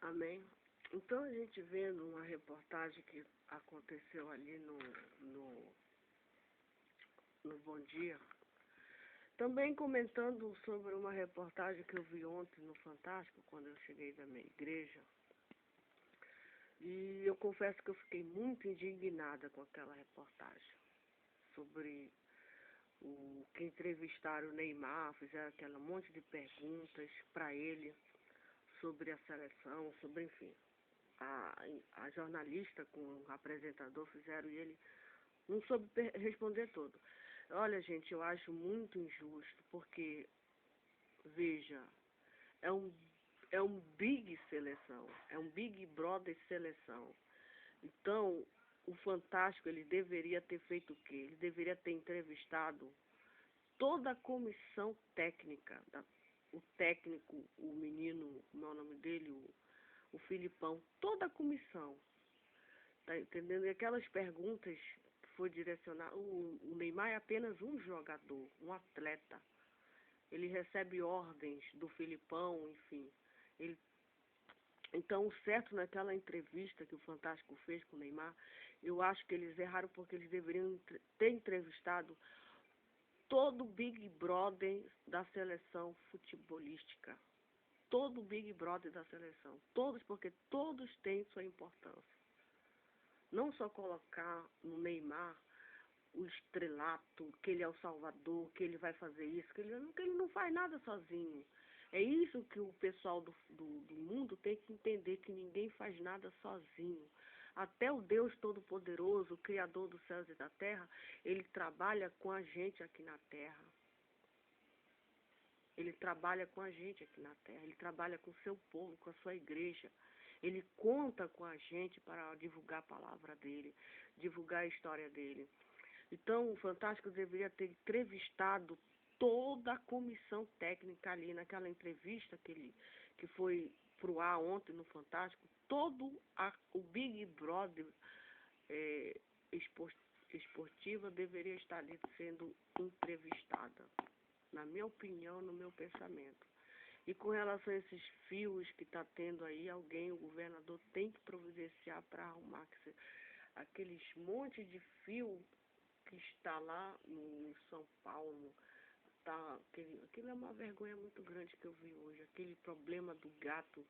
Amém? Então a gente vê numa reportagem que aconteceu ali no Bom Dia, também comentando sobre uma reportagem que eu vi ontem no Fantástico, quando eu cheguei da minha igreja, e eu confesso que eu fiquei muito indignada com aquela reportagem, sobre o que entrevistaram o Neymar, fizeram aquele monte de perguntas para ele sobre a seleção, sobre, enfim, a jornalista com o apresentador fizeram e ele não soube responder tudo. Olha, gente, eu acho muito injusto, porque, veja, é um, é um big seleção, é um Big Brother seleção. Então, o Fantástico, ele deveria ter feito o quê? Ele deveria ter entrevistado toda a comissão técnica, o técnico, o menino, como é o nome dele, o Filipão, toda a comissão, tá entendendo? E aquelas perguntas que foi direcionar, o Neymar é apenas um jogador, um atleta. Ele recebe ordens do Filipão, enfim. Ele, então, o certo naquela entrevista que o Fantástico fez com o Neymar, eu acho que eles erraram porque eles deveriam ter entrevistado todo o Big Brother da seleção futebolística. Todo o Big Brother da seleção. Todos, porque todos têm sua importância. Não só colocar no Neymar o estrelato, que ele é o salvador, que ele vai fazer isso, que ele não faz nada sozinho. É isso que o pessoal do mundo tem que entender, que ninguém faz nada sozinho. Até o Deus Todo-Poderoso, o Criador dos céus e da terra, ele trabalha com a gente aqui na terra. Ele trabalha com a gente aqui na terra, ele trabalha com o seu povo, com a sua igreja. Ele conta com a gente para divulgar a palavra dele, divulgar a história dele. Então, o Fantástico deveria ter entrevistado toda a comissão técnica ali naquela entrevista que foi pro ar ontem no Fantástico. O Big Brother esportiva deveria estar ali sendo entrevistada, na minha opinião, no meu pensamento. E com relação a esses fios que está tendo aí, o governador tem que providenciar para arrumar aqueles montes de fio que está lá em São Paulo. Aquilo é uma vergonha muito grande que eu vi hoje. Aquele problema do gato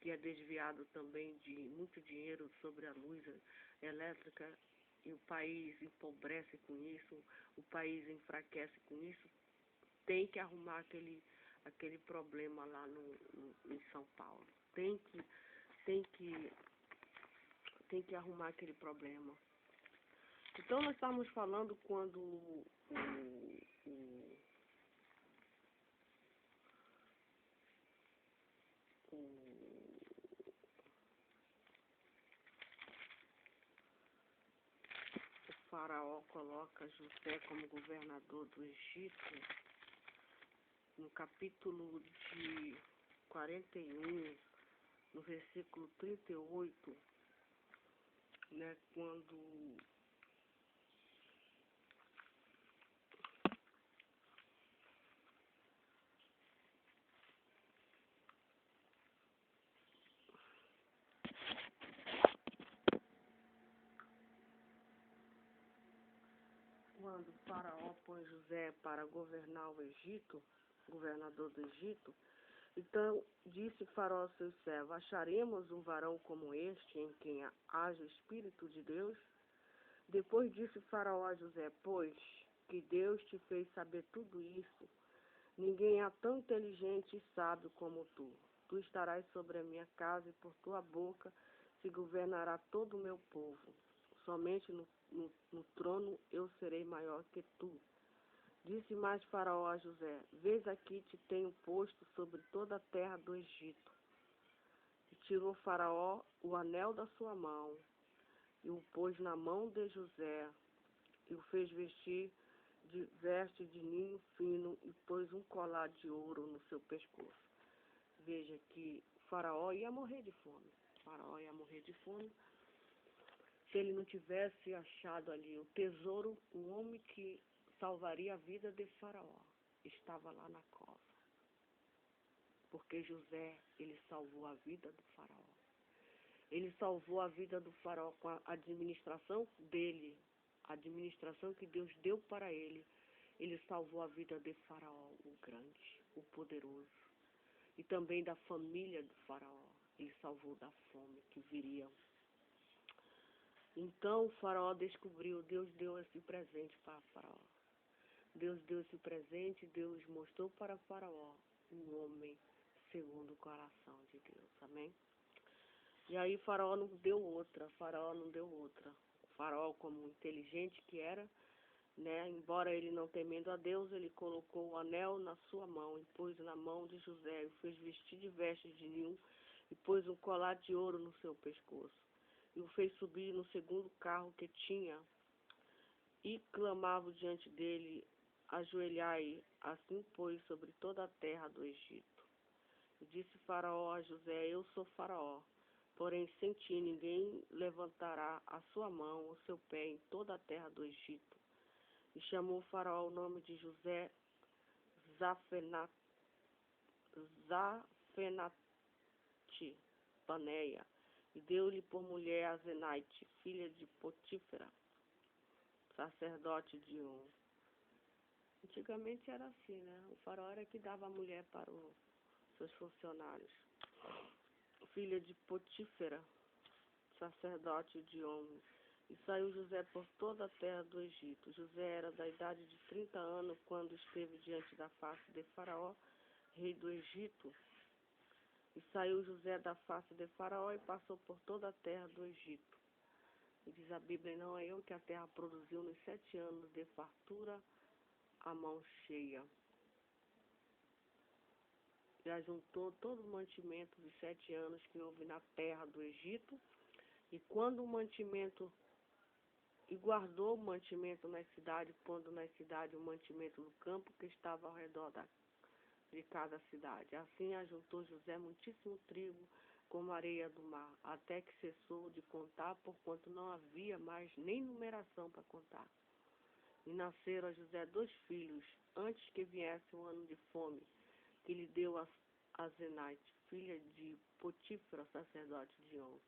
que é desviado também de muito dinheiro sobre a luz elétrica, e o país empobrece com isso, o país enfraquece com isso. Tem que arrumar aquele problema lá em São Paulo. Tem que arrumar aquele problema. Então, nós estávamos falando quando o faraó coloca José como governador do Egito, no capítulo de 41, no versículo 38, né, quando o faraó põe José para governar o Egito, governador do Egito. Então disse Faraó aos seus servos: acharemos um varão como este, em quem haja o Espírito de Deus? Depois disse Faraó a José: pois que Deus te fez saber tudo isso, ninguém é tão inteligente e sábio como tu. Tu estarás sobre a minha casa e por tua boca se governará todo o meu povo. Somente no trono eu serei maior que tu. Disse mais Faraó a José: vês aqui te tenho posto sobre toda a terra do Egito. E tirou Faraó o anel da sua mão, e o pôs na mão de José, e o fez vestir de veste de linho fino, e pôs um colar de ouro no seu pescoço. Veja que Faraó ia morrer de fome. Faraó ia morrer de fome se ele não tivesse achado ali o tesouro, o homem que salvaria a vida de Faraó. Estava lá na cova. porque José, ele salvou a vida do faraó. Ele salvou a vida do faraó com a administração dele, a administração que Deus deu para ele. Ele salvou a vida de Faraó, o grande, o poderoso, e também da família do Faraó. Ele salvou da fome que viria. Então o Faraó descobriu, Deus deu esse presente para Faraó. Deus deu esse presente, Deus mostrou para Faraó um homem segundo o coração de Deus. Amém? E aí Faraó não deu outra, Faraó, como inteligente que era, né? Embora ele não temendo a Deus, ele colocou o anel na sua mão e pôs na mão de José, e fez vestir de vestes de linho e pôs um colar de ouro no seu pescoço. E o fez subir no segundo carro que tinha e clamava diante dele, ajoelhai, assim pôs sobre toda a terra do Egito. E disse Faraó a José, eu sou Faraó, porém sem ti ninguém levantará a sua mão, o seu pé em toda a terra do Egito. E chamou Faraó o nome de José Zafenate Paneia, e deu-lhe por mulher a Zenaite, filha de Potífera, sacerdote de Um. Antigamente era assim, né? O faraó era que dava a mulher para os seus funcionários. Filha de Potífera, sacerdote de Um. E saiu José por toda a terra do Egito. José era da idade de 30 anos quando esteve diante da face de Faraó, rei do Egito. E saiu José da face de Faraó e passou por toda a terra do Egito. E diz a Bíblia, não é eu que a terra produziu nos 7 anos de fartura a mão cheia. E ajuntou todo o mantimento dos 7 anos que houve na terra do Egito. E quando o mantimento e guardou o mantimento na cidade, pondo na cidade o mantimento no campo que estava ao redor de cada cidade. Assim ajuntou José muitíssimo trigo, como areia do mar, até que cessou de contar, porquanto não havia mais nem numeração para contar. E nasceram a José 2 filhos, antes que viesse um ano de fome, que lhe deu a Zenaite, filha de Potífera, sacerdote de On.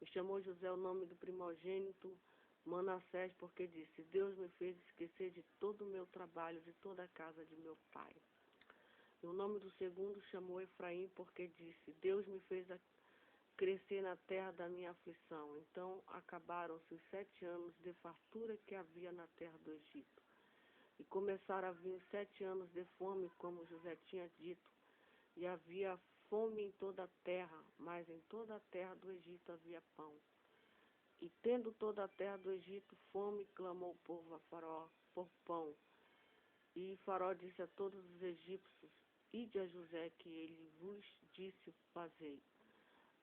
E chamou José o nome do primogênito Manassés, porque disse, Deus me fez esquecer de todo o meu trabalho, de toda a casa de meu pai. E o nome do segundo chamou Efraim, porque disse, Deus me fez crescer na terra da minha aflição. Então acabaram-se os 7 anos de fartura que havia na terra do Egito. E começaram a vir 7 anos de fome, como José tinha dito, e havia fome em toda a terra, mas em toda a terra do Egito havia pão. E tendo toda a terra do Egito fome, clamou o povo a Faraó por pão. E Faraó disse a todos os egípcios, ide a José que ele vos disse fazei.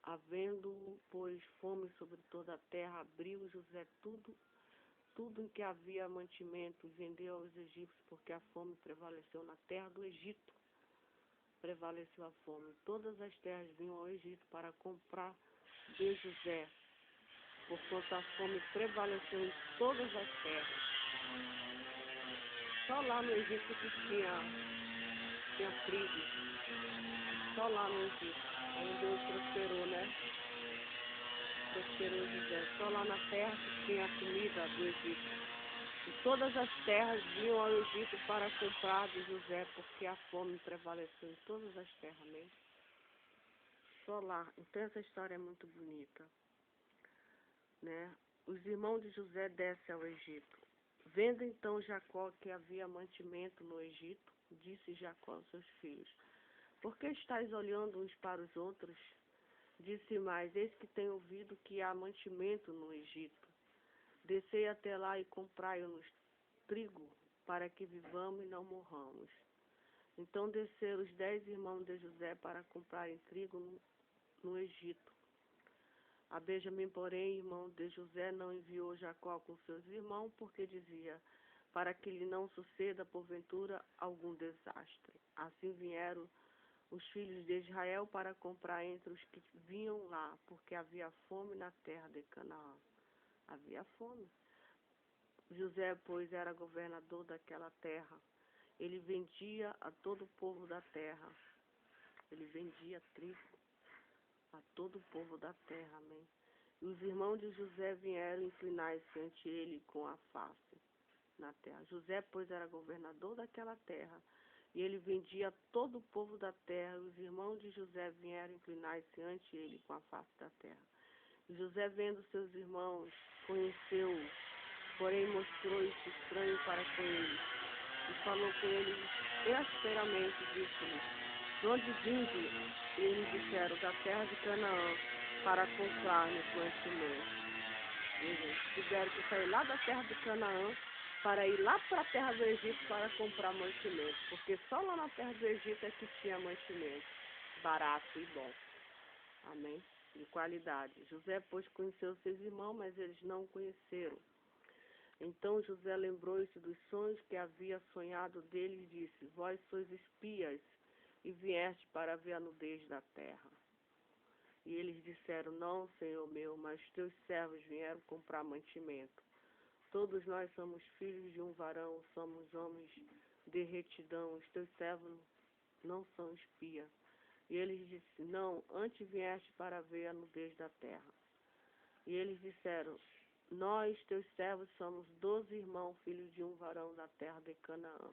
Havendo, pois, fome sobre toda a terra, abriu José tudo em que havia mantimento, e vendeu aos egípcios, porque a fome prevaleceu na terra do Egito. Prevaleceu a fome. Todas as terras vinham ao Egito para comprar de José, porquanto a fome prevaleceu em todas as terras. Só lá no Egito que tinha trigo. Só lá no Egito. Aí Deus prosperou, né? Prosperou José. Só lá na terra que tinha a comida do Egito. E todas as terras vinham ao Egito para comprar de José, porque a fome prevaleceu em todas as terras mesmo. Só lá. Então essa história é muito bonita, né? Os irmãos de José descem ao Egito. Vendo então Jacó que havia mantimento no Egito, disse Jacó aos seus filhos, por que estáis olhando uns para os outros? Disse mais, eis que tenho ouvido que há mantimento no Egito. Descei até lá e comprai-nos trigo, para que vivamos e não morramos. Então desceram os 10 irmãos de José para comprarem trigo no Egito. A Benjamim, porém, irmão de José, não enviou Jacó com seus irmãos, porque dizia, para que lhe não suceda, porventura, algum desastre. Assim vieram os filhos de Israel para comprar entre os que vinham lá, porque havia fome na terra de Canaã. Havia fome. José, pois, era governador daquela terra. Ele vendia a todo o povo da terra. Ele vendia trigo a todo o povo da terra, amém. E os irmãos de José vieram inclinar-se ante ele com a face na terra. José, pois, era governador daquela terra, e ele vendia a todo o povo da terra. E os irmãos de José vieram inclinar-se ante ele com a face da terra. E José, vendo seus irmãos, conheceu-os, porém mostrou-se estranho para com eles, e falou com eles asperamente, disse-lhes: de onde vinde? E eles disseram: da terra de Canaã, para comprar-nos mantimento. Eles tiveram que sair lá da terra de Canaã para ir lá para a terra do Egito para comprar mantimento, porque só lá na terra do Egito é que tinha mantimento, barato e bom. Amém? De qualidade. José, pois, conheceu seus irmãos, mas eles não o conheceram. Então José lembrou-se dos sonhos que havia sonhado deles e disse: vós sois espias e vieste para ver a nudez da terra. E eles disseram: não, Senhor meu, mas teus servos vieram comprar mantimento. Todos nós somos filhos de um varão, somos homens de retidão. Os teus servos não são espias. E eles disseram: não, antes vieste para ver a nudez da terra. E eles disseram: nós, teus servos, somos 12 irmãos, filhos de um varão da terra de Canaã.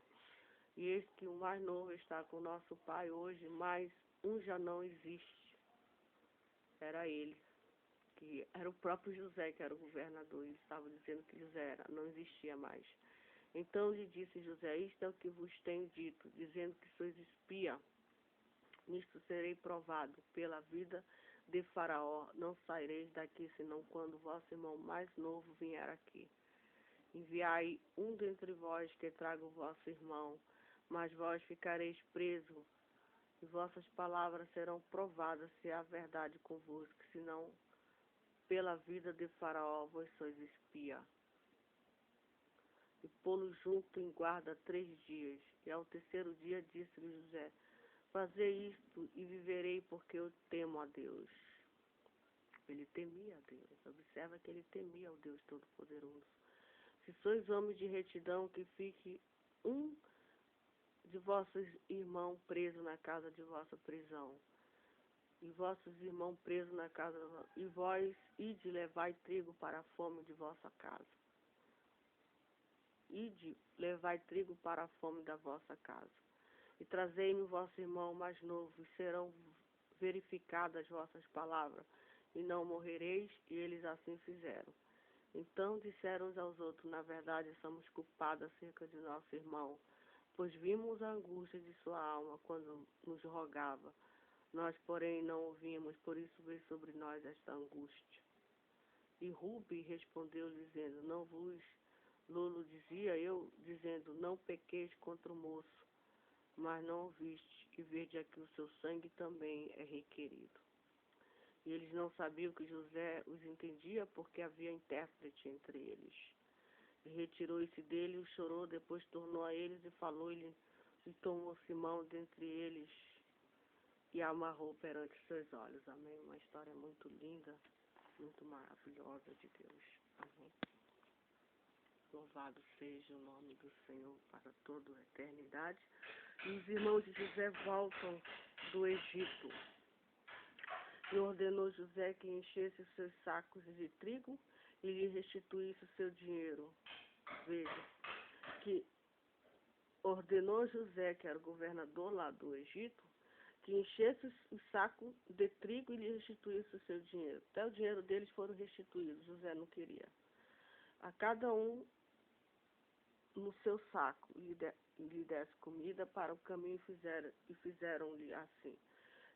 E eis que o mais novo está com nosso pai hoje, mas um já não existe. Era ele, que era o próprio José, que era o governador. Ele estava dizendo que José não existia mais. Então lhe disse José: isto é o que vos tenho dito, dizendo que sois espia. Nisto serei provado pela vida de Faraó. Não saireis daqui, senão quando vosso irmão mais novo vier aqui. Enviai um dentre vós que traga o vosso irmão, mas vós ficareis presos, e vossas palavras serão provadas se há verdade convosco, senão pela vida de Faraó vós sois espia. E pô-lo junto em guarda 3 dias. E ao terceiro dia disse-lhe José: fazei isto e viverei, porque eu temo a Deus. Ele temia a Deus. Observa que ele temia ao Deus Todo-Poderoso. Se sois homens de retidão, que fique um de vossos irmãos preso na casa de vossa prisão, e vossos irmãos presos na casa, e vós ide levai trigo para a fome de vossa casa. Ide levai trigo para a fome da vossa casa. E trazei-me o vosso irmão mais novo, e serão verificadas as vossas palavras, e não morrereis. E eles assim fizeram. Então disseram uns aos outros: na verdade, somos culpados acerca de nosso irmão, pois vimos a angústia de sua alma quando nos rogava. Nós, porém, não ouvimos, por isso veio sobre nós esta angústia. E Rubi respondeu, dizendo: não vos Lolo dizia eu, dizendo: não pequeis contra o moço, mas não ouviste, e vede aqui o seu sangue também é requerido. E eles não sabiam que José os entendia, porque havia intérprete entre eles. E retirou-se dele, o chorou, depois tornou a eles e falou-lhe, e tomou Simão dentre eles e amarrou perante seus olhos. Amém? Uma história muito linda, muito maravilhosa de Deus. Amém? Louvado seja o nome do Senhor para toda a eternidade. E os irmãos de José voltam do Egito. E ordenou José que enchesse os seus sacos de trigo e lhe restituísse o seu dinheiro. Veja, que ordenou José, que era o governador lá do Egito, que enchesse os sacos de trigo e lhe restituísse o seu dinheiro. Até o dinheiro deles foram restituídos, José não queria. A cada um no seu saco lhe desse comida para o caminho, e fizeram-lhe assim.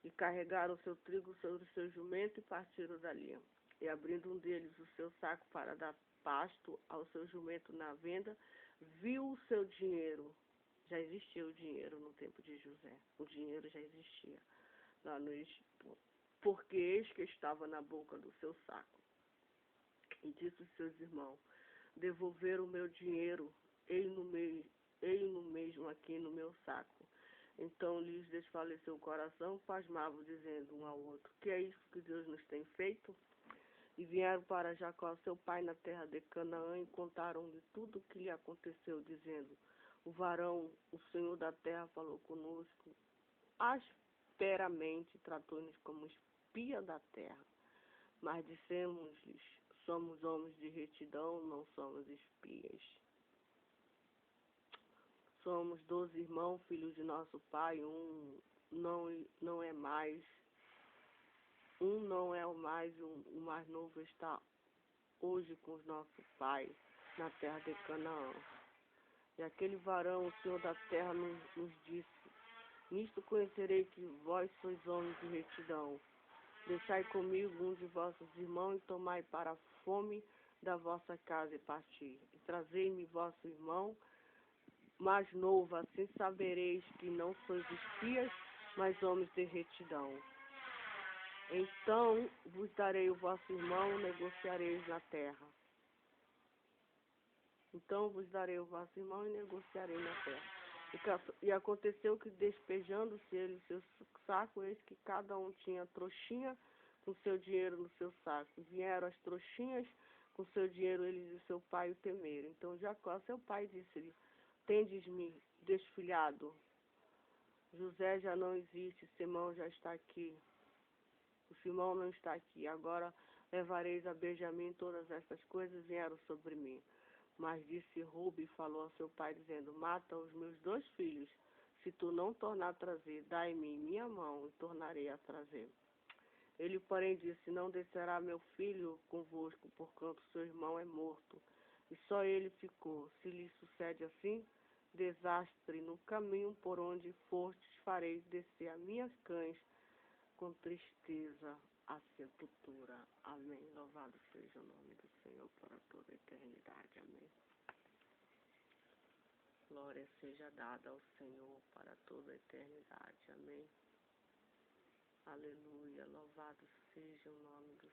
E carregaram o seu trigo sobre o seu jumento e partiram dali. E abrindo um deles o seu saco para dar pasto ao seu jumento na venda, viu o seu dinheiro. Já existia o dinheiro no tempo de José. O dinheiro já existia lá no Egito. Porque eis que estava na boca do seu saco. E disse aos seus irmãos: devolver o meu dinheiro, ei no mesmo aqui no meu saco. Então lhes desfaleceu o coração, pasmavam, dizendo um ao outro: que é isso que Deus nos tem feito? E vieram para Jacó, seu pai, na terra de Canaã, e contaram-lhe tudo o que lhe aconteceu, dizendo: o varão, o Senhor da terra, falou conosco asperamente, tratou-nos como espia da terra. Mas dissemos-lhes, somos homens de retidão, não somos espias. Somos 12 irmãos, filhos de nosso pai, não é mais, não é o mais, o mais novo está hoje com o nosso pai na terra de Canaã. E aquele varão, o Senhor da terra, nos disse, nisto conhecerei que vós sois homens de retidão. Deixai comigo um de vossos irmãos e tomai para a fome da vossa casa e parti. E trazei-me vosso irmão mais novo, assim sabereis que não sois espias, mas homens de retidão. Então vos darei o vosso irmão, negociareis na terra. Então vos darei o vosso irmão e negociarei na terra. E aconteceu que, despejando-se ele o seu saco, eis que cada um tinha trouxinha com seu dinheiro no seu saco. Vieram as trouxinhas com seu dinheiro, eles e seu pai o temeram. Então Jacó, seu pai, disse-lhe, tendes-me desfilhado. José já não existe, Simão já está aqui. O Simão não está aqui. Agora levareis a Benjamim todas estas coisas vieram sobre mim. Mas disse Rubi e falou ao seu pai, dizendo, mata os meus 2 filhos. Se tu não tornar a trazer, dai-me minha mão e tornarei a trazer. Ele, porém, disse, não descerá meu filho convosco, porquanto seu irmão é morto. E só ele ficou. Se lhe sucede assim, desastre no caminho por onde fortes, fareis descer a minhas cães com tristeza à sepultura. Amém. Louvado seja o nome do Senhor para toda a eternidade. Amém. Glória seja dada ao Senhor para toda a eternidade. Amém. Aleluia. Louvado seja o nome do